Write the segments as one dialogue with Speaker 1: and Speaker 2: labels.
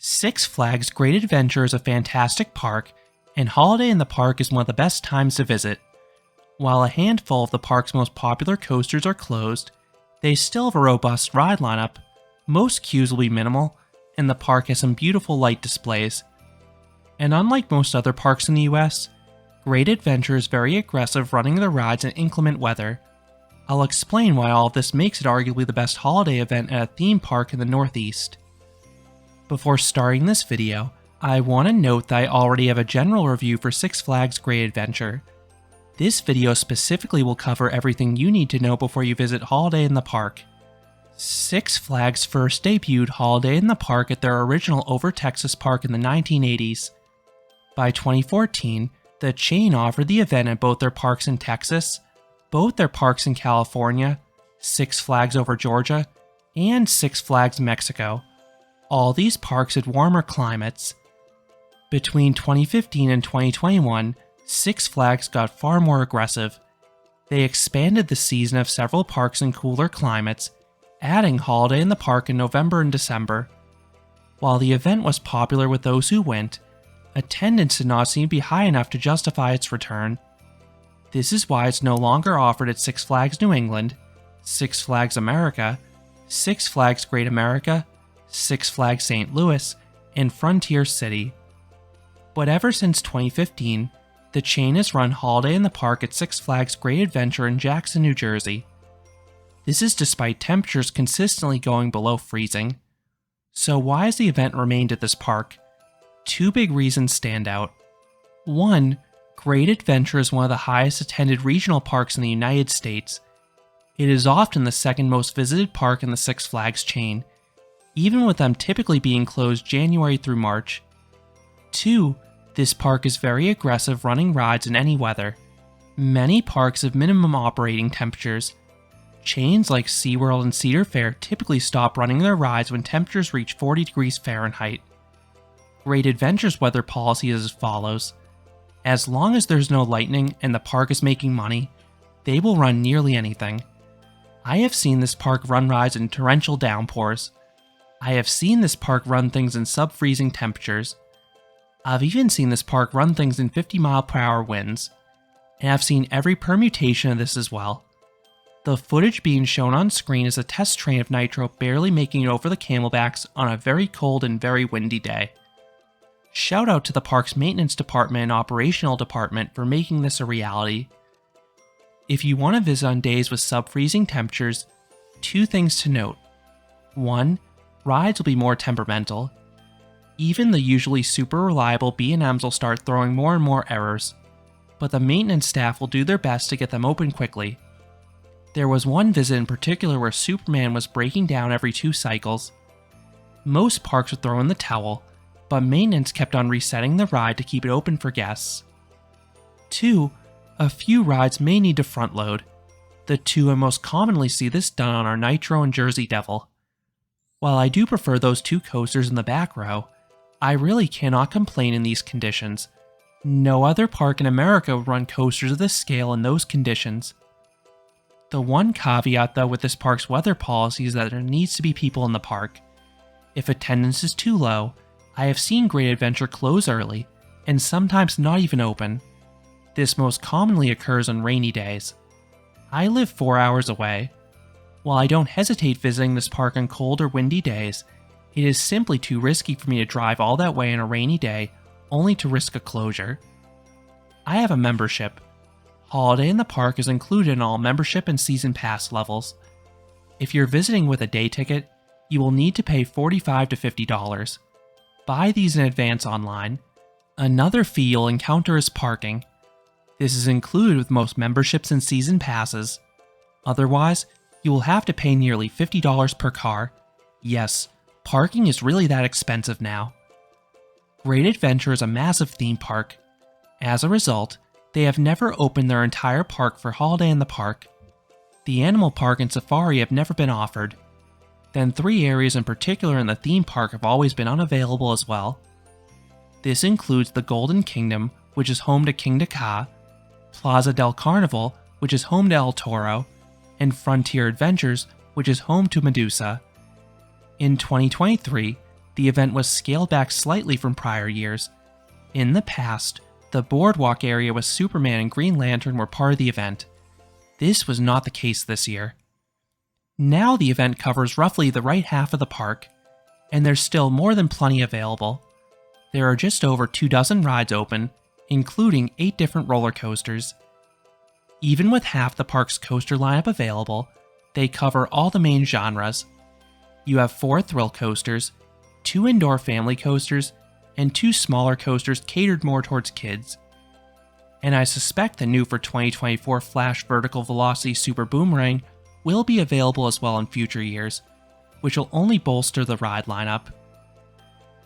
Speaker 1: Six Flags Great Adventure is a fantastic park, and Holiday in the Park is one of the best times to visit. While a handful of the park's most popular coasters are closed, they still have a robust ride lineup. Most queues will be minimal, and the park has some beautiful light displays. And unlike most other parks in the US, Great Adventure is very aggressive running the rides in inclement weather. I'll explain why all of this makes it arguably the best holiday event at a theme park in the Northeast. Before starting this video, I want to note that I already have a general review for Six Flags Great Adventure. This video specifically will cover everything you need to know before you visit Holiday in the Park. Six Flags first debuted Holiday in the Park at their original Over Texas park in the 1980s. By 2014, the chain offered the event at both their parks in Texas, both their parks in California, Six Flags Over Georgia, and Six Flags Mexico. All these parks had warmer climates. Between 2015 and 2021, Six Flags got far more aggressive. They expanded the season of several parks in cooler climates, adding Holiday in the Park in November and December. While the event was popular with those who went, attendance did not seem to be high enough to justify its return. This is why it's no longer offered at Six Flags New England, Six Flags America, Six Flags Great America, Six Flags St. Louis, and Frontier City. But ever since 2015, the chain has run Holiday in the Park at Six Flags Great Adventure in Jackson, New Jersey. This is despite temperatures consistently going below freezing. So why has the event remained at this park? Two big reasons stand out. One, Great Adventure is one of the highest attended regional parks in the United States. It is often the second most visited park in the Six Flags chain, even with them typically being closed January through March. Two, this park is very aggressive running rides in any weather. Many parks have minimum operating temperatures. Chains like SeaWorld and Cedar Fair typically stop running their rides when temperatures reach 40 degrees Fahrenheit. Great Adventure's weather policy is as follows. As long as there's no lightning and the park is making money, they will run nearly anything. I have seen this park run rides in torrential downpours. I have seen this park run things in sub-freezing temperatures. I've even seen this park run things in 50-mile-per-hour winds. And I've seen every permutation of this as well. The footage being shown on screen is a test train of Nitro barely making it over the camelbacks on a very cold and very windy day. Shout out to the park's maintenance department and operational department for making this a reality. If you want to visit on days with sub-freezing temperatures, two things to note. One, rides will be more temperamental. Even the usually super reliable B&Ms will start throwing more and more errors, but the maintenance staff will do their best to get them open quickly. There was one visit in particular where Superman was breaking down every 2 cycles. Most parks would throw in the towel, but maintenance kept on resetting the ride to keep it open for guests. 2. A few rides may need to front load. The two I most commonly see this done on are Nitro and Jersey Devil. While I do prefer those 2 coasters in the back row, I really cannot complain in these conditions. No other park in America would run coasters of this scale in those conditions. The one caveat though with this park's weather policy is that there needs to be people in the park. If attendance is too low, I have seen Great Adventure close early, and sometimes not even open. This most commonly occurs on rainy days. I live 4 hours away. While I don't hesitate visiting this park on cold or windy days, it is simply too risky for me to drive all that way on a rainy day only to risk a closure. I have a membership. Holiday in the Park is included in all membership and season pass levels. If you're visiting with a day ticket, you will need to pay $45 to $50. Buy these in advance online. Another fee you'll encounter is parking. This is included with most memberships and season passes. Otherwise, you will have to pay nearly $50 per car. Yes, parking is really that expensive now. Great Adventure is a massive theme park. As a result, they have never opened their entire park for Holiday in the Park. The Animal Park and Safari have never been offered. Then 3 areas in particular in the theme park have always been unavailable as well. This includes the Golden Kingdom, which is home to King Ka, Plaza del Carnival, which is home to El Toro, and Frontier Adventures, which is home to Medusa. In 2023, The event was scaled back slightly from prior years. In the past, the boardwalk area with Superman and Green Lantern were part of the event. This was not the case this year. Now the event covers roughly the right half of the park, and there's still more than plenty available. There are just over 24 rides open, including 8 different roller coasters. Even with half the park's coaster lineup available, they cover all the main genres. You have 4 thrill coasters, 2 indoor family coasters, and 2 smaller coasters catered more towards kids. And I suspect the new for 2024 Flash Vertical Velocity Super Boomerang will be available as well in future years, which will only bolster the ride lineup.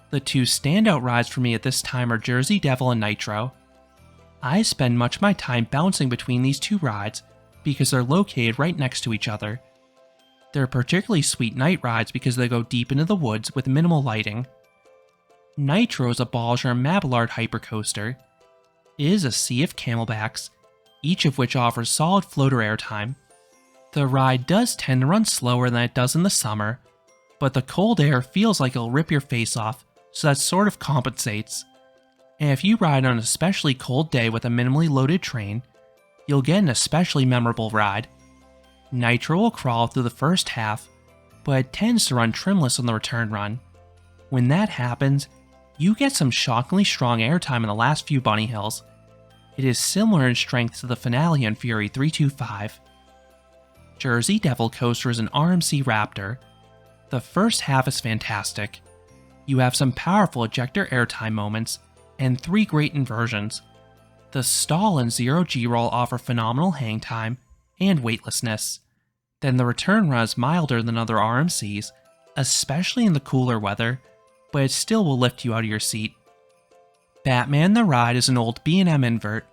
Speaker 1: The 2 standout rides for me at this time are Jersey Devil and Nitro. I spend much of my time bouncing between these 2 rides because they're located right next to each other. They're particularly sweet night rides because they go deep into the woods with minimal lighting. Nitro is a Bolger and Mabillard hypercoaster. It is a sea of camelbacks, each of which offers solid floater airtime. The ride does tend to run slower than it does in the summer, but the cold air feels like it'll rip your face off, so that sort of compensates. And if you ride on an especially cold day with a minimally loaded train, you'll get an especially memorable ride. Nitro will crawl through the first half, but it tends to run trimless on the return run. When that happens, you get some shockingly strong airtime in the last few bunny hills. It is similar in strength to the finale on Fury 325. Jersey Devil Coaster is an RMC Raptor. The first half is fantastic. You have some powerful ejector airtime moments, and 3 great inversions. The stall and 0 G-roll offer phenomenal hang time and weightlessness. Then the return run is milder than other RMCs, especially in the cooler weather, but it still will lift you out of your seat. Batman the Ride is an old B&M invert.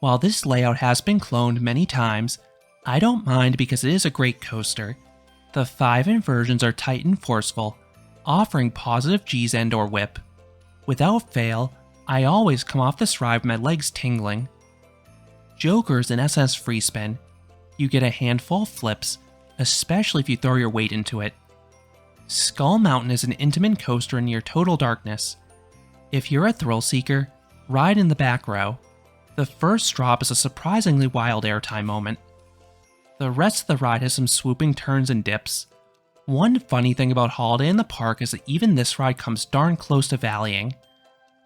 Speaker 1: While this layout has been cloned many times, I don't mind because it is a great coaster. The 5 inversions are tight and forceful, offering positive G's and or whip. Without fail, I always come off this ride with my legs tingling. Joker is an SS free spin. You get a handful of flips, especially if you throw your weight into it. Skull Mountain is an intimate coaster in near total darkness. If you're a thrill seeker, ride in the back row. The first drop is a surprisingly wild airtime moment. The rest of the ride has some swooping turns and dips. One funny thing about Holiday in the Park is that even this ride comes darn close to valleying.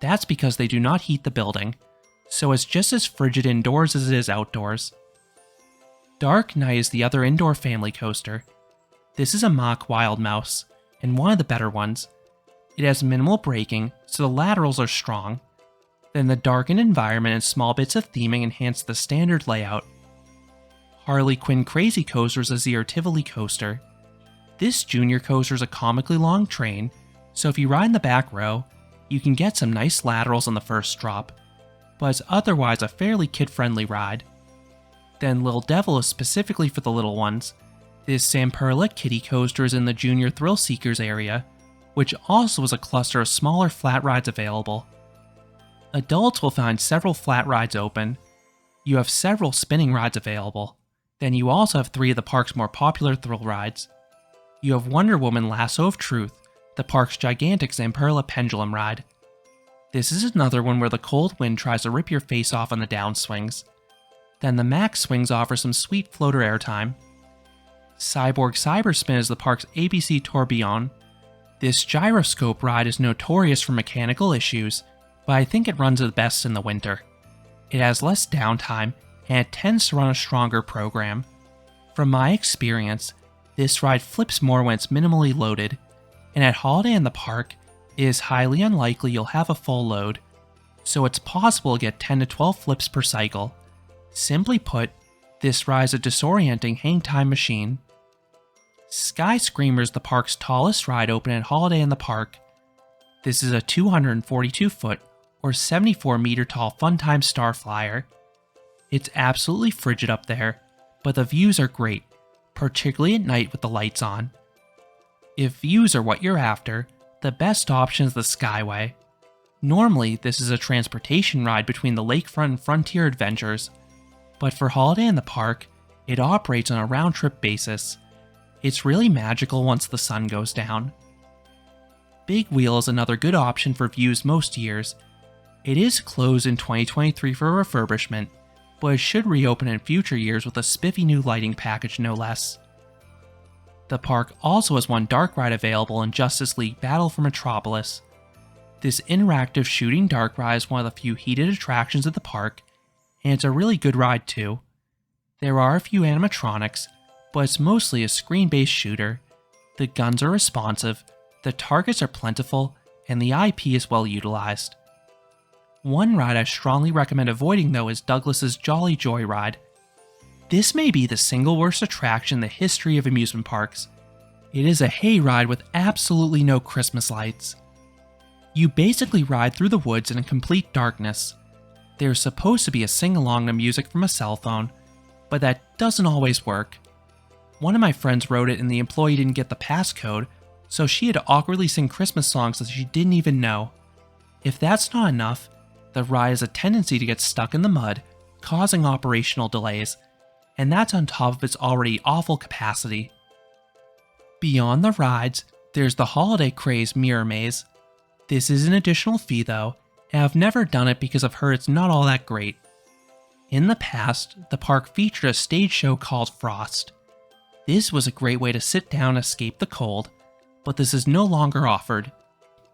Speaker 1: That's because they do not heat the building, so it's just as frigid indoors as it is outdoors. Dark Knight is the other indoor family coaster. This is a mock Wild Mouse, and one of the better ones. It has minimal braking, so the laterals are strong. Then the darkened environment and small bits of theming enhance the standard layout. Harley Quinn Crazy Coaster is a Zero Tivoli coaster. This junior coaster is a comically long train, so if you ride in the back row, you can get some nice laterals on the first drop, but it's otherwise a fairly kid-friendly ride. Then Little Devil is specifically for the little ones. This Samperla Kitty Coaster is in the Junior Thrill Seekers area, which also has a cluster of smaller flat rides available. Adults will find several flat rides open. You have several spinning rides available. Then you also have 3 of the park's more popular thrill rides. You have Wonder Woman Lasso of Truth, the park's gigantic Zamperla pendulum ride. This is another one where the cold wind tries to rip your face off on the downswings. Then the max swings offer some sweet floater airtime. Cyborg Cyberspin is the park's ABC Tourbillon. This gyroscope ride is notorious for mechanical issues, but I think it runs the best in the winter. It has less downtime, and it tends to run a stronger program. From my experience, this ride flips more when it's minimally loaded, and at Holiday in the Park, it is highly unlikely you'll have a full load, so it's possible to get 10 to 12 flips per cycle. Simply put, this ride is a disorienting hang time machine. Sky Screamer is the park's tallest ride open at Holiday in the Park. This is a 242-foot or 74-meter tall Funtime Star Flyer. It's absolutely frigid up there, but the views are great, particularly at night with the lights on. If views are what you're after, the best option is the Skyway. Normally, this is a transportation ride between the lakefront and Frontier Adventures, but for Holiday in the Park, it operates on a round-trip basis. It's really magical once the sun goes down. Big Wheel is another good option for views most years. It is closed in 2023 for refurbishment, but it should reopen in future years with a spiffy new lighting package no less. The park also has one dark ride available in Justice League Battle for Metropolis. This interactive shooting dark ride is one of the few heated attractions at the park, and it's a really good ride too. There are a few animatronics, but it's mostly a screen-based shooter. The guns are responsive, the targets are plentiful, and the IP is well utilized. One ride I strongly recommend avoiding though is Douglas's Jolly Joy ride. This may be the single worst attraction in the history of amusement parks. It is a hay ride with absolutely no Christmas lights. You basically ride through the woods in complete darkness. There's supposed to be a sing-along to music from a cell phone, but that doesn't always work. One of my friends wrote it and the employee didn't get the passcode, so she had to awkwardly sing Christmas songs that she didn't even know. If that's not enough, the ride has a tendency to get stuck in the mud, causing operational delays, and that's on top of its already awful capacity. Beyond the rides, there's the holiday craze Mirror Maze. This is an additional fee though, and I've never done it because I've heard it's not all that great. In the past, the park featured a stage show called Frost. This was a great way to sit down and escape the cold, but this is no longer offered.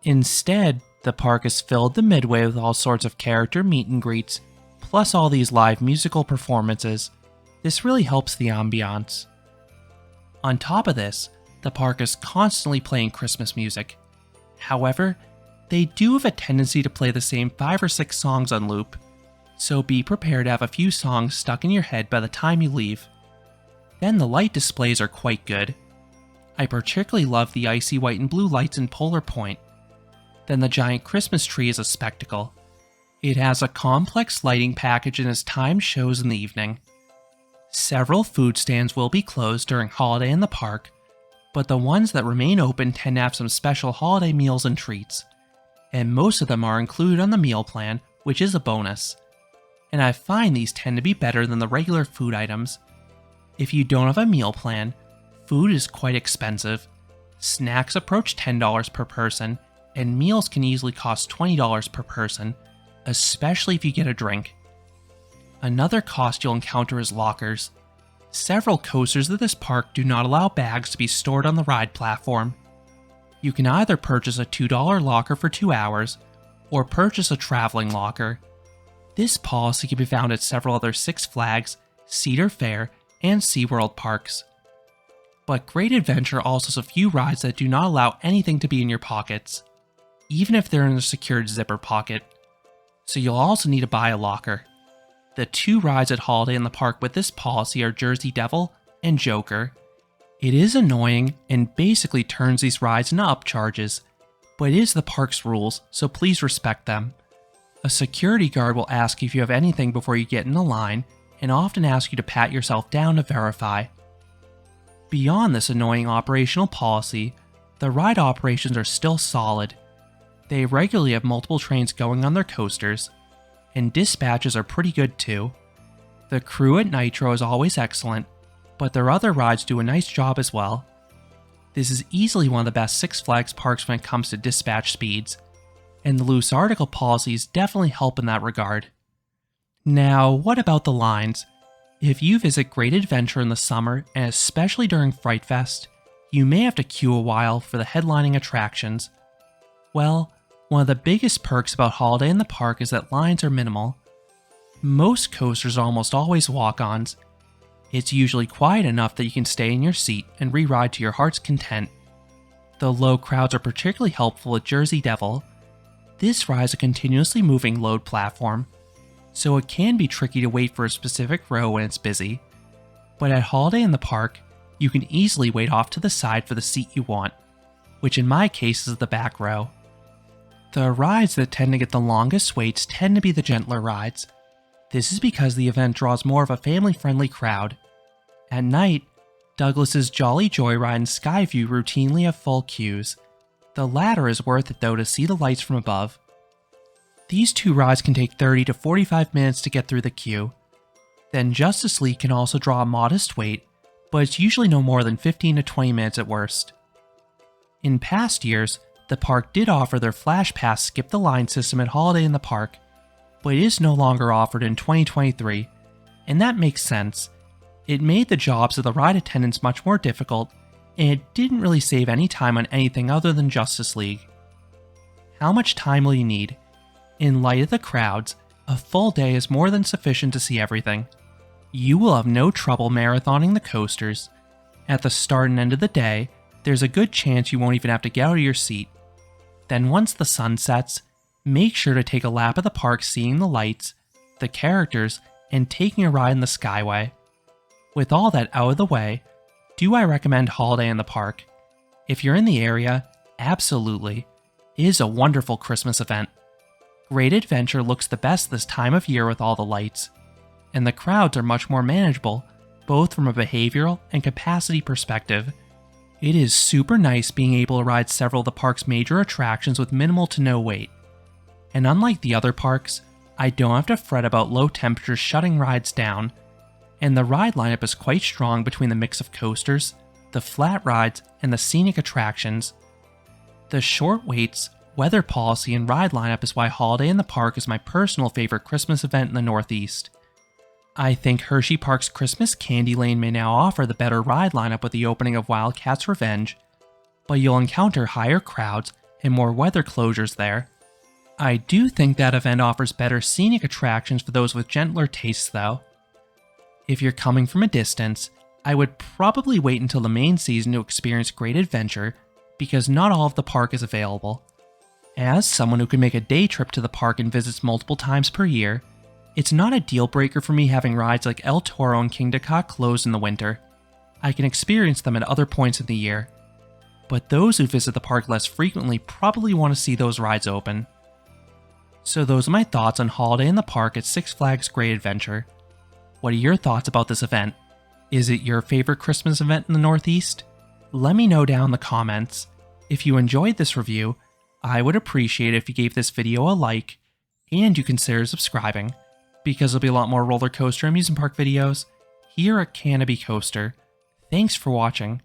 Speaker 1: Instead, the park is filled to midway with all sorts of character meet and greets, plus all these live musical performances. This really helps the ambiance. On top of this, the park is constantly playing Christmas music. However, they do have a tendency to play the same 5 or 6 songs on loop, so be prepared to have a few songs stuck in your head by the time you leave. Then the light displays are quite good. I particularly love the icy white and blue lights in Polar Point. Then the giant Christmas tree is a spectacle. It has a complex lighting package and has timed shows in the evening. Several food stands will be closed during holiday in the park, but the ones that remain open tend to have some special holiday meals and treats, and most of them are included on the meal plan, which is a bonus. And I find these tend to be better than the regular food items. If you don't have a meal plan, food is quite expensive. Snacks approach $10 per person, and meals can easily cost $20 per person, especially if you get a drink. Another cost you'll encounter is lockers. Several coasters at this park do not allow bags to be stored on the ride platform. You can either purchase a $2 locker for 2 hours, or purchase a traveling locker. This policy can be found at several other Six Flags, Cedar Fair, and SeaWorld parks. But Great Adventure also has a few rides that do not allow anything to be in your pockets, even if they're in a secured zipper pocket. So you'll also need to buy a locker. The 2 rides at Holiday in the Park with this policy are Jersey Devil and Joker. It is annoying and basically turns these rides into upcharges, but it is the park's rules, so please respect them. A security guard will ask if you have anything before you get in the line, and often ask you to pat yourself down to verify. Beyond this annoying operational policy, the ride operations are still solid. They regularly have multiple trains going on their coasters, and dispatches are pretty good too. The crew at Nitro is always excellent, but their other rides do a nice job as well. This is easily one of the best Six Flags parks when it comes to dispatch speeds, and the loose article policies definitely help in that regard. Now, what about the lines? If you visit Great Adventure in the summer, and especially during Fright Fest, you may have to queue a while for the headlining attractions. Well, one of the biggest perks about Holiday in the Park is that lines are minimal. Most coasters are almost always walk-ons. It's usually quiet enough that you can stay in your seat and re-ride to your heart's content. The low crowds are particularly helpful at Jersey Devil. This ride is a continuously moving load platform, so it can be tricky to wait for a specific row when it's busy. But at Holiday in the Park, you can easily wait off to the side for the seat you want, which in my case is the back row. The rides that tend to get the longest waits tend to be the gentler rides. This is because the event draws more of a family-friendly crowd. At night, Douglas's Jolly Joyride and Skyview routinely have full queues. The latter is worth it though to see the lights from above. These 2 rides can take 30 to 45 minutes to get through the queue. Then Justice League can also draw a modest wait, but it's usually no more than 15 to 20 minutes at worst. In past years, The park did offer their Flash Pass Skip the Line system at Holiday in the Park, but it is no longer offered in 2023, and that makes sense. It made the jobs of the ride attendants much more difficult, and it didn't really save any time on anything other than Justice League. How much time will you need? In light of the crowds, a full day is more than sufficient to see everything. You will have no trouble marathoning the coasters. At the start and end of the day, there's a good chance you won't even have to get out of your seat. Then once the sun sets, make sure to take a lap of the park seeing the lights, the characters, and taking a ride in the Skyway. With all that out of the way, do I recommend Holiday in the Park? If you're in the area, absolutely. It is a wonderful Christmas event. Great Adventure looks the best this time of year with all the lights, and the crowds are much more manageable, both from a behavioral and capacity perspective. It is super nice being able to ride several of the park's major attractions with minimal to no wait. And unlike the other parks, I don't have to fret about low temperatures shutting rides down, and the ride lineup is quite strong between the mix of coasters, the flat rides, and the scenic attractions. The short waits, weather policy, and ride lineup is why Holiday in the Park is my personal favorite Christmas event in the Northeast. I think Hershey Park's Christmas Candy Lane may now offer the better ride lineup with the opening of Wildcats Revenge, but you'll encounter higher crowds and more weather closures there. I do think that event offers better scenic attractions for those with gentler tastes though. If you're coming from a distance, I would probably wait until the main season to experience Great Adventure, because not all of the park is available. As someone who can make a day trip to the park and visits multiple times per year, it's not a deal breaker for me having rides like El Toro and King Dukat closed in the winter. I can experience them at other points of the year. But those who visit the park less frequently probably want to see those rides open. So those are my thoughts on Holiday in the Park at Six Flags Great Adventure. What are your thoughts about this event? Is it your favorite Christmas event in the Northeast? Let me know down in the comments. If you enjoyed this review, I would appreciate it if you gave this video a like, and you consider subscribing, because there'll be a lot more roller coaster amusement park videos here at Canopy Coaster. Thanks for watching.